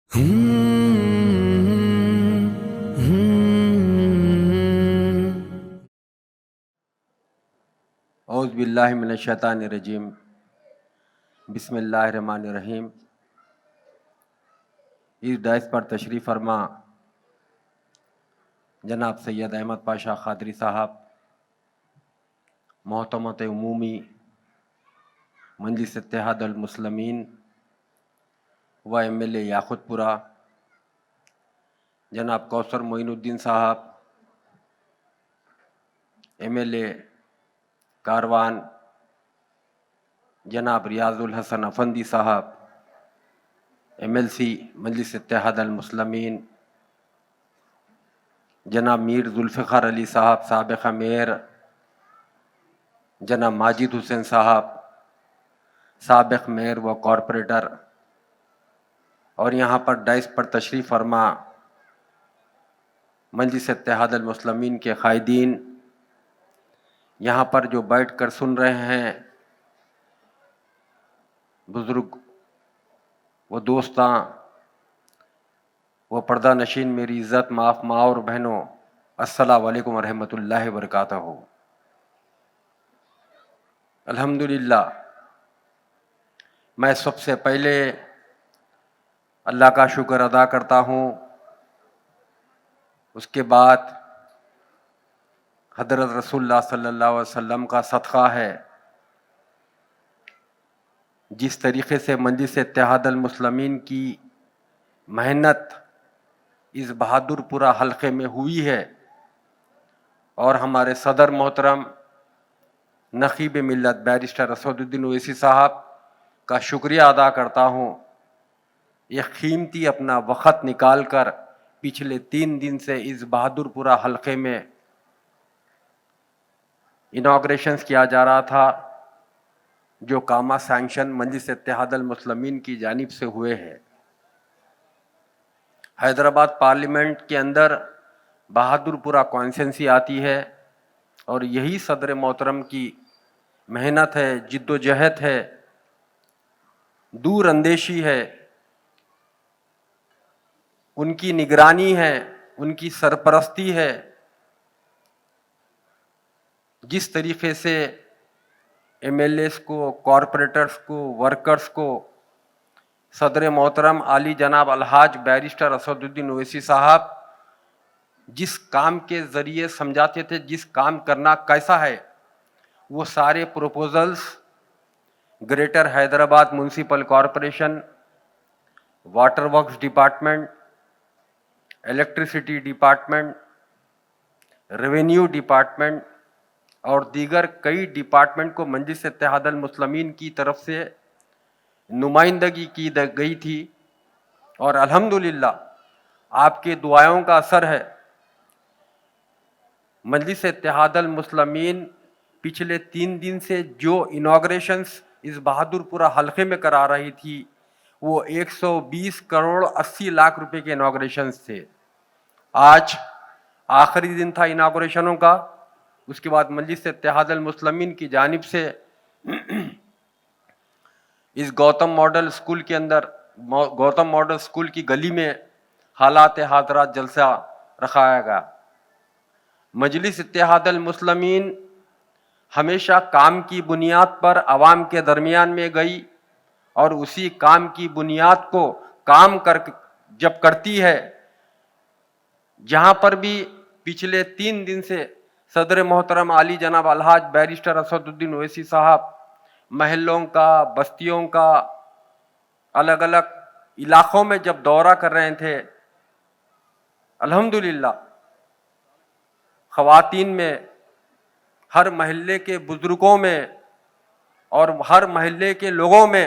औज़ बिल्लाहि मिनश शैतानिर रजीम। बिस्मिल्लाहिर्रहमानिर्रहीम। इस डाइस पर तशरीफ़ फरमा जनाब सैयद अहमद पाशा क़ादरी साहब, मोहतरमत उमूमी मजलिस इत्तेहादुल मुस्लिमीन व MLA याक़ूतपुरा जनाब कौसर मोइनुद्दीन साहब, MLA कारवान जनाब रियाजुल हसन अफंदी साहब, MLC मजलिस इत्तेहादुल मुस्लिमीन जनाब मीर जुल्फ़िकार अली साहब, साबिक़ मेयर जनाब माजिद हुसैन साहब, साबिक़ मेयर व कॉरपोरेटर, और यहाँ पर डाइस पर तशरीफ़ फरमा मजलिस इत्तेहादुल मुस्लिमीन के क़ायदीन, यहाँ पर जो बैठ कर सुन रहे हैं बुज़ुर्ग व दोस्तां व पर्दा नशीन मेरी इज़्ज़त माफ़ माँ और बहनों, अस्सलामु अलैकुम व रहमतुल्लाहि व बरकातहू। अल्हम्दुलिल्लाह, मैं सबसे पहले अल्लाह का शुक्र अदा करता हूँ। उसके बाद हज़रत रसूलुल्लाह सल्लल्लाहु अलैहि वसल्लम का सदक़ा है। जिस तरीक़े से मजलिस इत्तेहादुल मुस्लिमीन की मेहनत इस बहादुरपुरा हल्के में हुई है और हमारे सदर मोहतरम नक़ीब मिल्लत बैरिस्टर असदुद्दीन ओवैसी साहब का शुक्रिया अदा करता हूँ। ये कीमती अपना वक़्त निकाल कर पिछले 3 दिन से इस बहादुरपुरा हल्के में इनॉग्रेशंस किया जा रहा था, जो कामा सैंक्शन मजलिस इत्तेहादुल मुस्लिमीन की जानिब से हुए हैं। हैदराबाद पार्लियामेंट के अंदर बहादुरपुरा कॉन्स्टिट्यूंसी आती है और यही सदर मोहतरम की मेहनत है, जिद्दोजहद है, दूर अंदेशी है, उनकी निगरानी है, उनकी सरपरस्ती है। जिस तरीक़े से MLAs को, कॉरपोरेटर्स को, वर्कर्स को सदर मोहतरम आली जनाब अलहाज बैरिस्टर असदुद्दीन ओवैसी साहब जिस काम के ज़रिए समझाते थे, जिस काम करना कैसा है, वो सारे proposals greater Hyderabad municipal corporation, water works department, electricity department, revenue department और दीगर कई डिपार्टमेंट को मजलिस इत्तेहादुल मुस्लिमीन की तरफ से नुमाइंदगी की गई थी और अल्हम्दुलिल्लाह आपके दुआओं का असर है। मजलिस इत्तेहादुल मुस्लिमीन पिछले 3 दिन से जो इनॉग्रेशंस इस बहादुरपुरा हल्के में करा रही थी, वो 120 करोड़ 80 लाख रुपए के इनॉग्रेशंस थे। आज आखिरी दिन था इनॉग्रेशनों का। उसके बाद मजलिस इत्तेहादुल मुस्लिमीन की जानिब से इस गौतम मॉडल स्कूल के अंदर, गौतम मॉडल स्कूल की गली में हालात हादरात जलसा रखाया गया। मजलिस इत्तेहादुल मुस्लिमीन हमेशा काम की बुनियाद पर आवाम के दरमियान में गई और उसी काम की बुनियाद को काम कर जब करती है, जहाँ पर भी पिछले 3 दिन से सदर मोहतरम आली जनाब अलहाज बैरिस्टर असदुद्दीन ओवैसी साहब महलों का, बस्तियों का, अलग अलग इलाक़ों में जब दौरा कर रहे थे, अल्हम्दुलिल्लाह ख़वातीन में, हर महल्ले के बुज़ुर्गों में और हर महल्ले के लोगों में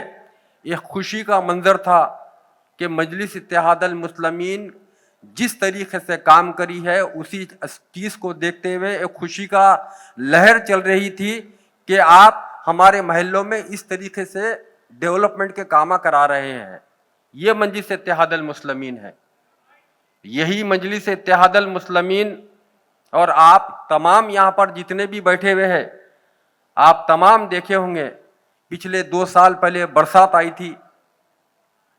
एक खुशी का मंज़र था कि मजलिस इत्तेहादुल मुस्लिमीन जिस तरीक़े से काम करी है, उसी चीज़ को देखते हुए एक खुशी का लहर चल रही थी कि आप हमारे महल्लों में इस तरीक़े से डेवलपमेंट के काम करा रहे हैं। ये मजलिस इत्तेहादुल मुस्लिमीन है। यही मजलिस इत्तेहादुल मुस्लिमीन और आप तमाम यहाँ पर जितने भी बैठे हुए हैं, आप तमाम देखे होंगे, पिछले 2 साल पहले बरसात आई थी,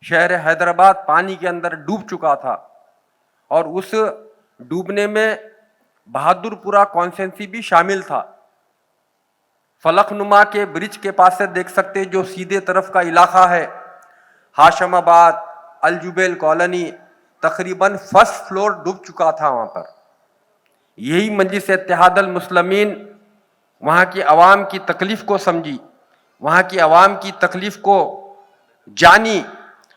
शहर हैदराबाद पानी के अंदर डूब चुका था और उस डूबने में बहादुरपुरा कॉन्स्टिट्यूंसी भी शामिल था। फलकनुमा के ब्रिज के पास से देख सकते जो सीधे तरफ का इलाका है, हाशमाबाद, अलजुबेल कॉलोनी, तकरीबन फर्स्ट फ्लोर डूब चुका था वहां पर। यही मजलिस इत्तेहादुल मुस्लिमीन वहां की आवाम की तकलीफ को समझी, वहां की आवाम की तकलीफ को जानी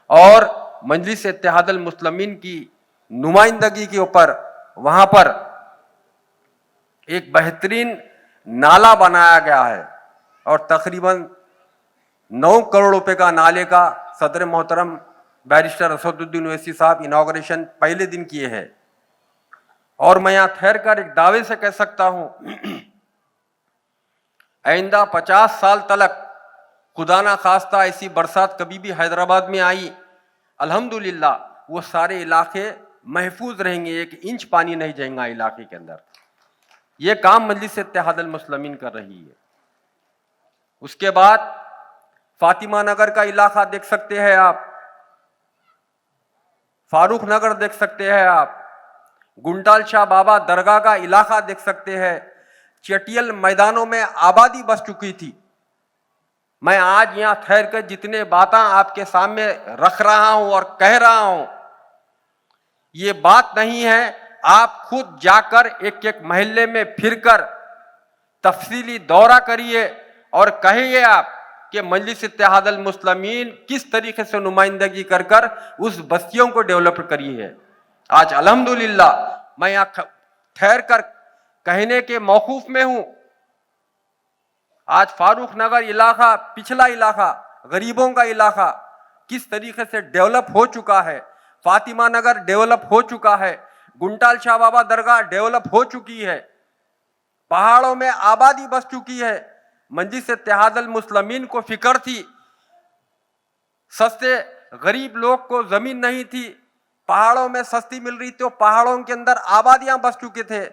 और मजलिस इत्तेहादुल मुस्लिमीन की नुमाइंदगी के ऊपर वहां पर एक बेहतरीन नाला बनाया गया है और तकरीबन 9 करोड़ रुपए का नाले का सदर मोहतरम बैरिस्टर असदुद्दीन ओवैसी साहब इनॉग्रेशन पहले दिन किए हैं। और मैं यहां ठहर कर एक दावे से कह सकता हूं, आइंदा 50 साल तक खुदा ना खास्ता ऐसी बरसात कभी भी हैदराबाद में आई, अल्हम्दुलिल्लाह वो सारे इलाके महफूज रहेंगे, 1 इंच पानी नहीं जाएगा इलाके के अंदर। ये काम मजलिस इत्तेहादुल मुस्लिमीन कर रही है। उसके बाद फातिमा नगर का इलाका देख सकते हैं आप, फारूक नगर देख सकते हैं आप, गुंटाल शाह बाबा दरगाह का इलाका देख सकते हैं। चटियल मैदानों में आबादी बस चुकी थी। मैं आज यहां ठहर कर जितने बातें आपके सामने रख रहा हूं और कह रहा हूं, ये बात नहीं है, आप खुद जाकर एक एक मोहल्ले में फिरकर तफसीली दौरा करिए और कहिए आप कि मजलिस इत्तेहादुल मुस्लिमीन किस तरीके से नुमाइंदगी कर कर उस बस्तियों को डेवलप करी है। आज अल्हम्दुलिल्लाह मैं यहाँ ठहर कर कहने के मौकूफ में हूं। आज फारूक नगर इलाका, पिछला इलाका, गरीबों का इलाका किस तरीके से डेवलप हो चुका है। फातिमा नगर डेवलप हो चुका है, गुंटाल शाह बाबा दरगाह डेवलप हो चुकी है, पहाड़ों में आबादी बस चुकी है। मजलिस इत्तेहादुल मुस्लिमीन को फिक्र थी, सस्ते गरीब लोग को जमीन नहीं थी, पहाड़ों में सस्ती मिल रही थी, तो पहाड़ों के अंदर आबादियां बस चुके थे।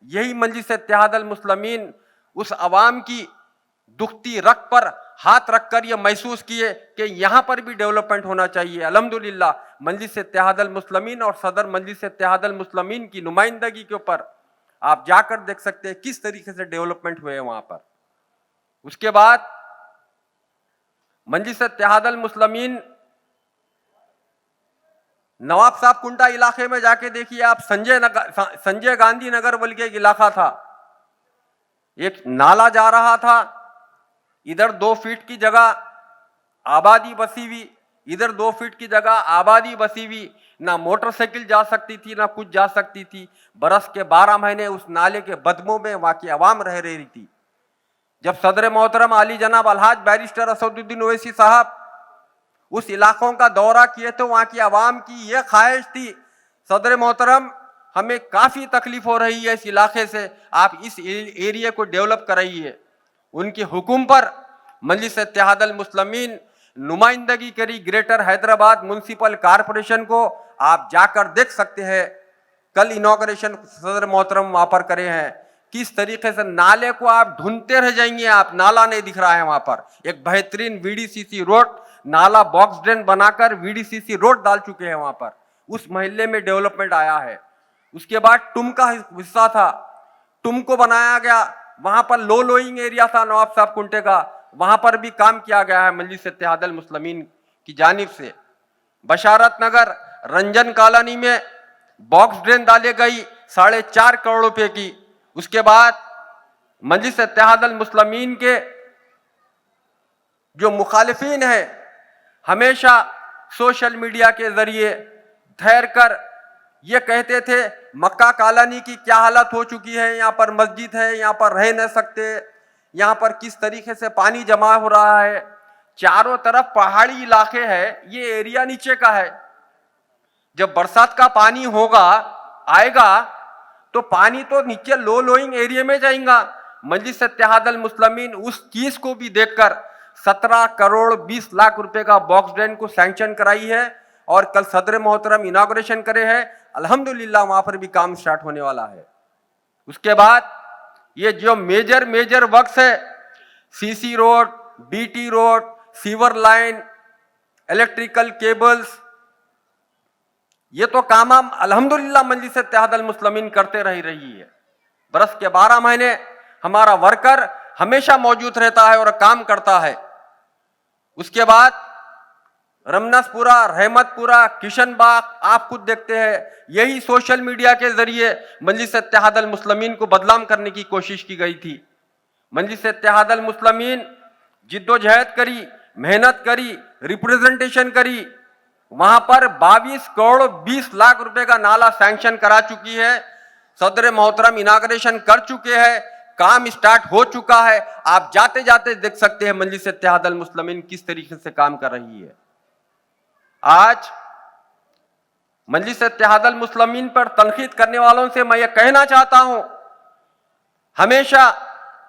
यही मजलिस इत्तेहादुल मुस्लिमीन उस अवाम की दुखती रग पर हाथ रखकर यह महसूस किए कि यहां पर भी डेवलपमेंट होना चाहिए। अल्हम्दुलिल्लाह मजलिस इत्तेहादुल मुस्लिमीन और सदर मजलिस इत्तेहादुल मुस्लिमीन की नुमाइंदगी के ऊपर आप जाकर देख सकते हैं किस तरीके से डेवलपमेंट हुए वहां पर। उसके बाद मजलिस इत्तेहादुल मुस्लिमीन नवाब साहब कुंटा इलाके में जाके देखिए आप, संजय गांधी नगर बोल के एक इलाका था, एक नाला जा रहा था, इधर 2 फीट की जगह आबादी बसी हुई, इधर 2 फीट की जगह आबादी बसी हुई, ना मोटरसाइकिल जा सकती थी ना कुछ जा सकती थी। बरस के 12 महीने उस नाले के बदबू में वहां की आवाम रह रही थी। जब सदर मोहतरम आली जनाब अलहाज बैरिस्टर असदुद्दीन ओवैसी साहब उस इलाकों का दौरा किए तो वहां की आवाम की यह ख्वाहिश थी, सदर मोहतरम हमें काफी तकलीफ हो रही है इस इलाके से, आप इस एरिया को डेवलप कराइए। उनके हुक्म पर मजलिस इत्तेहादुल मुस्लिमीन नुमाइंदगी करी ग्रेटर हैदराबाद म्युनिसिपल कॉरपोरेशन को। आप जाकर देख सकते हैं, कल इनॉग्रेशन सदर मोहतरम वहां पर करे हैं। किस तरीके से नाले को आप ढूंढते रह जाएंगे, आप नाला नहीं दिख रहा है वहां पर। एक बेहतरीन वीडीसीसी रोड, नाला बॉक्स ड्रेन बनाकर वीडीसीसी रोड डाल चुके हैं वहां पर। उस मोहल्ले में डेवलपमेंट आया है। उसके बाद टुम का हिस्सा था, टुम को बनाया गया, वहां पर लो लोइंग एरिया था नवाब साहब कुंटे का, वहां पर भी काम किया गया है मजलिस इत्तेहादुल मुस्लिमीन की जानिब से। बशारत नगर रंजन कॉलोनी में बॉक्स ड्रेन डाली गई 4.5 करोड़ रुपए की। उसके बाद मजलिस इत्तेहादुल मुस्लिमीन के जो मुखालिफिन है हमेशा सोशल मीडिया के जरिए ठहर कर ये कहते थे मक्का कॉलोनी की क्या हालत हो चुकी है, यहाँ पर मस्जिद है, यहाँ पर रह नहीं सकते, यहाँ पर किस तरीके से पानी जमा हो रहा है। चारों तरफ पहाड़ी इलाके है, ये एरिया नीचे का है। जब बरसात का पानी होगा आएगा तो पानी तो नीचे लो लोइंग एरिया में जाएगा। मजलिस इत्तेहादुल मुस्लिमीन उस चीज को भी देखकर 17 करोड़ 20 लाख रुपए का बॉक्स ड्रेन को सैंक्शन कराई है और कल सदर मोहतरम इनॉग्रेशन करे हैं। अल्हम्दुलिल्लाह वहां पर भी काम स्टार्ट होने वाला है। उसके बाद ये जो मेजर वर्क्स है, CC road, BT road, sewer line, electrical cables, ये तो काम हम अल्हम्दुलिल्लाह मजलिस इत्तेहाद अल मुस्लिमीन करते रही है। बरस के 12 महीने हमारा वर्कर हमेशा मौजूद रहता है और काम करता है। उसके बाद रमनसपुरा, रहमतपुरा, किशनबाग, आप खुद देखते हैं, यही सोशल मीडिया के जरिए मजलिस इत्तेहाद अल मुस्लिमीन को बदनाम करने की कोशिश की गई थी। मजलिस इत्तेहाद अल मुस्लिमीन जिद्दोजहद करी, मेहनत करी, रिप्रेजेंटेशन करी, वहां पर 22 करोड़ 20 लाख रुपए का नाला सैंक्शन करा चुकी है। सदर मोहतरम इनाग्रेशन कर चुके हैं, काम स्टार्ट हो चुका है। आप जाते जाते देख सकते हैं मजलिस इत्तेहाद अल मुस्लिमीन किस तरीके से काम कर रही है। आज मजलिस इत्तेहाद अल मुस्लिमीन पर तनकीद करने वालों से मैं ये कहना चाहता हूं, हमेशा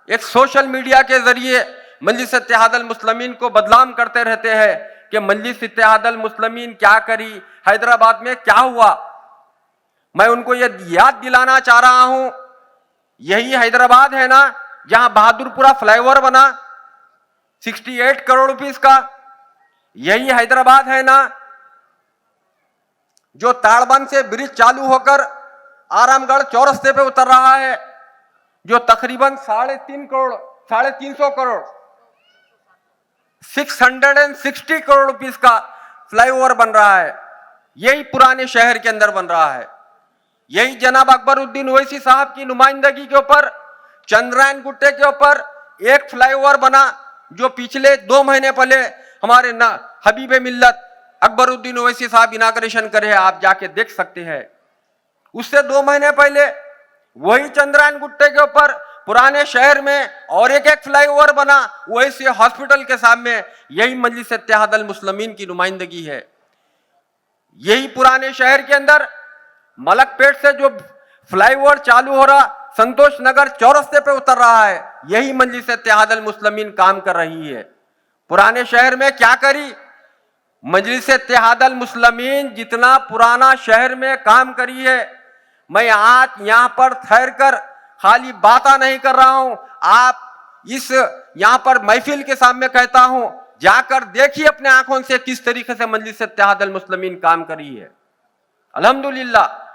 एक सोशल मीडिया के जरिए मजलिस इत्तेहाद अल मुस्लिमीन को बदनाम करते रहते हैं कि मजलिस इत्तेहाद अल मुस्लिमीन क्या करी, हैदराबाद में क्या हुआ। मैं उनको ये याद दिलाना चाह रहा हूं, यही हैदराबाद है ना जहां बहादुरपुरा फ्लाईओवर बना 68 करोड़ रुपीस का। यही हैदराबाद है ना जो ताड़बंद से ब्रिज चालू होकर आरामगढ़ चौरस्ते पे उतर रहा है, जो तकरीबन 350 करोड़ 660 करोड़ रुपीस का फ्लाईओवर बन रहा है। यही पुराने शहर के अंदर बन रहा है। यही जनाब अकबरुद्दीन ओवैसी साहब की नुमाइंदगी के ऊपर चंद्रायन गुट्टे के ऊपर एक फ्लाईओवर बना, जो पिछले 2 महीने पहले हमारे हबीबे मिल्लत अकबरुद्दीन ओवैसी साहब इनाग्रेशन करे, आप जाके देख सकते हैं। उससे 2 महीने पहले वही चंद्रायन गुट्टे के ऊपर पुराने शहर में और एक फ्लाईओवर बना, ओवैसी हॉस्पिटल के सामने। यही मजलिस इत्तेहाद अल मुस्लिमीन की नुमाइंदगी है। यही पुराने शहर के अंदर मलकपेट से जो फ्लाईओवर चालू हो रहा, संतोष नगर चौरस्ते पे उतर रहा है, यही मजलिस इत्तेहाद अल मुस्लिमीन काम कर रही है। पुराने शहर में क्या करी मजलिस इत्तेहाद अल मुस्लिमीन, जितना पुराना शहर में काम करी है। मैं आज यहां पर ठहर कर खाली बातें नहीं कर रहा हूं, आप इस यहां पर महफिल के सामने कहता हूं, जाकर देखिए अपने आंखों से किस तरीके से मजलिस इत्तेहाद अल मुस्लिमीन काम करी है। अल्हम्दुलिल्लाह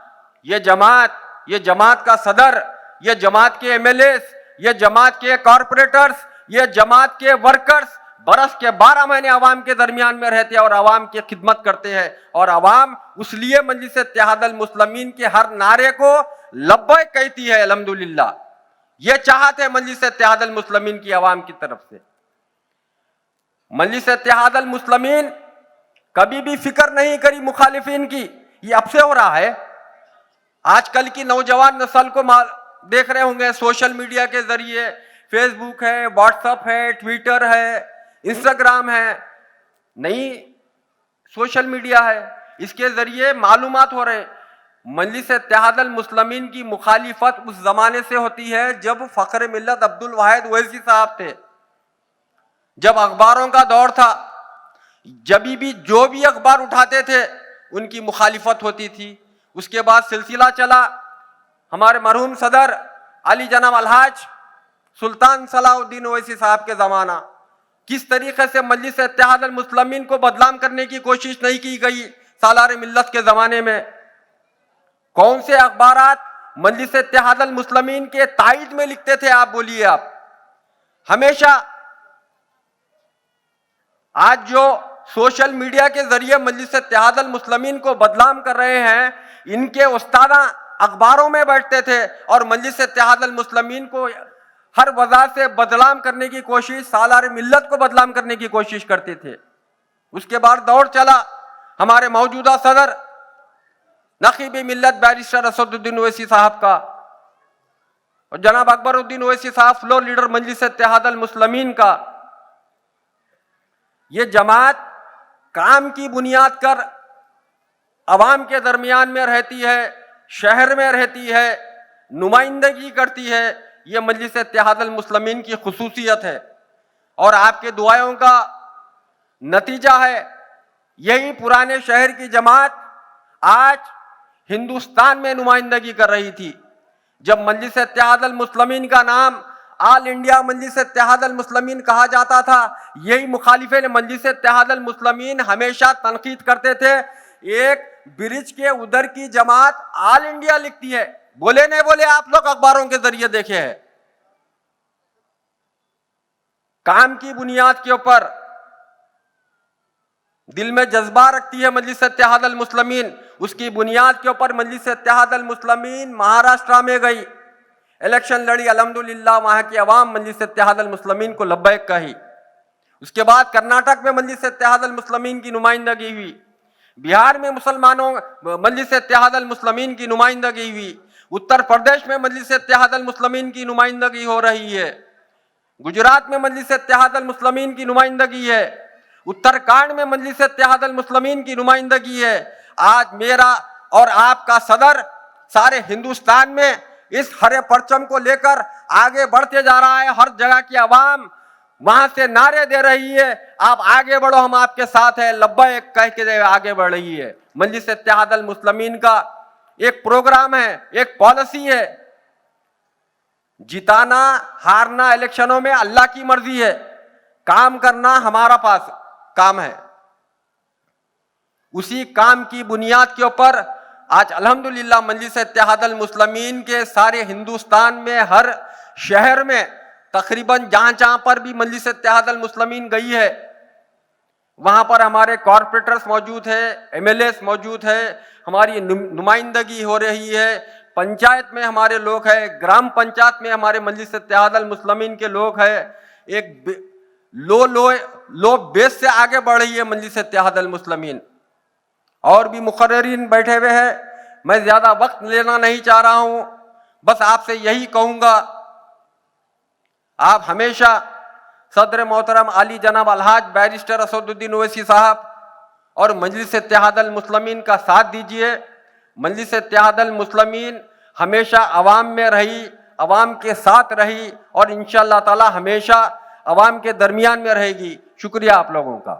ये जमात का सदर, ये जमात के एमएलए, ये जमात के कॉरपोरेटर्स, ये जमात के वर्कर्स बरस के 12 महीने अवाम के दरमियान में रहते हैं और अवाम की खिदमत करते हैं। और अवाम उस लिए मजलिस इत्तेहाद अल मुस्लिमीन के हर नारे को लब्बैक कहती है। अल्हम्दुलिल्लाह ये चाहत है मजलिस इत्तेहाद अल मुस्लिमीन की अवाम की तरफ से। मजलिस इत्तेहाद अल मुस्लिमीन कभी भी फिक्र नहीं करी मुखालिफिन की। ये अब से हो रहा है। आजकल की नौजवान नस्ल को देख रहे होंगे सोशल मीडिया के जरिए, फेसबुक है, व्हाट्सएप है, ट्विटर है, इंस्टाग्राम है, नई सोशल मीडिया है, इसके जरिए मालूमात हो रहे। मजलिस इत्तेहाद अल मुस्लिमीन की मुखालिफत उस जमाने से होती है जब फखर मिल्लत अब्दुल वाहिद ओवैसी साहब थे, जब अखबारों का दौर था। जब भी जो भी अखबार उठाते थे उनकी मुखालिफत होती थी। उसके बाद सिलसिला चला, हमारे मरहूम सदर अली जनाब अलहाज सुल्तान सलाहुद्दीन ओवैसी साहब के जमाना, किस तरीके से मजलिस इत्तेहाद अल मुस्लिमीन को बदनाम करने की कोशिश नहीं की गई। सालार मिल्लत के जमाने में कौन से अखबारात मजलिस इत्तेहाद अल मुस्लिमीन के तायद में लिखते थे, आप बोलिए। आप हमेशा आज जो सोशल मीडिया के जरिए मजलिस इत्तेहाद अल मुस्लिमीन को बदनाम कर रहे हैं, इनके उस्तादा अखबारों में बैठते थे और मजलिस इत्तेहाद अल मुस्लिमीन को हर वजह से बदनाम करने की कोशिश, सालार मिल्लत को बदनाम करने की कोशिश करते थे। उसके बाद दौर चला हमारे मौजूदा सदर नकीब मिल्लत बैरिस्टर असदुद्दीन ओवैसी साहब का, और जनाब अकबरुद्दीन ओवैसी साहब फ्लोर लीडर मजलिस इत्तेहाद अल मुस्लिमीन का। ये जमात काम की बुनियाद कर अवाम के दरमियान में रहती है, शहर में रहती है, नुमाइंदगी करती है। ये मजलिस इत्तेहाद अल मुस्लिमीन की खुसूसियत है और आपके दुआओं का नतीजा है। यही पुराने शहर की जमात आज हिंदुस्तान में नुमाइंदगी कर रही थी। जब मजलिस इत्तेहाद अल मुस्लिमीन का नाम आल इंडिया मजलिस इत्तेहादुल मुस्लिमीन कहा जाता था। यही मुखालिफिन मजलिस इत्तेहादुल मुस्लिमीन हमेशा तनकीद करते थे। एक ब्रिज के उधर की जमात आल इंडिया लिखती है, बोले नहीं बोले, आप लोग अखबारों के जरिए देखे हैं। काम की बुनियाद के ऊपर दिल में जज्बा रखती है मजलिस इत्तेहादुल मुस्लिमीन, उसकी बुनियाद के ऊपर मजलिस इत्तेहादुल मुस्लिमीन महाराष्ट्र में गई, इलेक्शन लड़ी, अल्हम्दुलिल्लाह वहां की अवाम मजलिस इत्तेहादुल मुस्लिमीन को लब्बैक कही। उसके बाद कर्नाटक में मजलिस इत्तेहादुल मुस्लिमीन की नुमाइंदगी हुई, बिहार में मुसलमानों मजलिस इत्तेहादुल मुस्लिमीन की नुमाइंदगी हुई, उत्तर प्रदेश में मजलिस इत्तेहादुल मुस्लिमीन की नुमाइंदगी हो रही है, गुजरात में मजलिस इत्तेहादुल मुस्लिमीन की नुमाइंदगी है, उत्तराखंड में मजलिस इत्तेहादुल मुस्लिमीन की नुमाइंदगी है। आज मेरा और आपका सदर सारे हिंदुस्तान में इस हरे परचम को लेकर आगे बढ़ते जा रहा है। हर जगह की आवाम वहां से नारे दे रही है, आप आगे बढ़ो, हम आपके साथ है, लब्बैक कह के आगे बढ़ रही है। मजलिस इत्तेहादुल मुस्लिमीन का एक प्रोग्राम है, एक पॉलिसी है। जिताना हारना इलेक्शनों में अल्लाह की मर्जी है, काम करना हमारा पास काम है। उसी काम की बुनियाद के ऊपर आज अल्हम्दुलिल्लाह मजलिस इत्तेहादुल मुस्लिमीन के सारे हिंदुस्तान में हर शहर में तकरीबन जहां जहां पर भी मजलिस इत्तेहादुल मुस्लिमीन गई है, वहां पर हमारे कॉर्पोरेटर्स मौजूद है, एमएलएस मौजूद है, हमारी नुमाइंदगी हो रही है, पंचायत में हमारे लोग हैं, ग्राम पंचायत में हमारे मजलिस इत्तेहादुल मुस्लिमीन के लोग हैं। एक लो बेस से आगे बढ़ रही है मजलिस इत्तेहादुल मुस्लिमीन। और भी मुकर्रिरीन बैठे हुए हैं, मैं ज्यादा वक्त लेना नहीं चाह रहा हूं, बस आपसे यही कहूंगा, आप हमेशा सदर मोहतरम आली जनाब अलहाज बैरिस्टर असदुद्दीन ओवैसी साहब और मजलिस इत्तेहादुल मुस्लिमीन का साथ दीजिए। मजलिस इत्तेहादुल मुस्लिमीन हमेशा अवाम में रही, अवाम के साथ रही और इंशाअल्लाह ताला हमेशा अवाम के दरमियान में रहेगी। शुक्रिया आप लोगों का।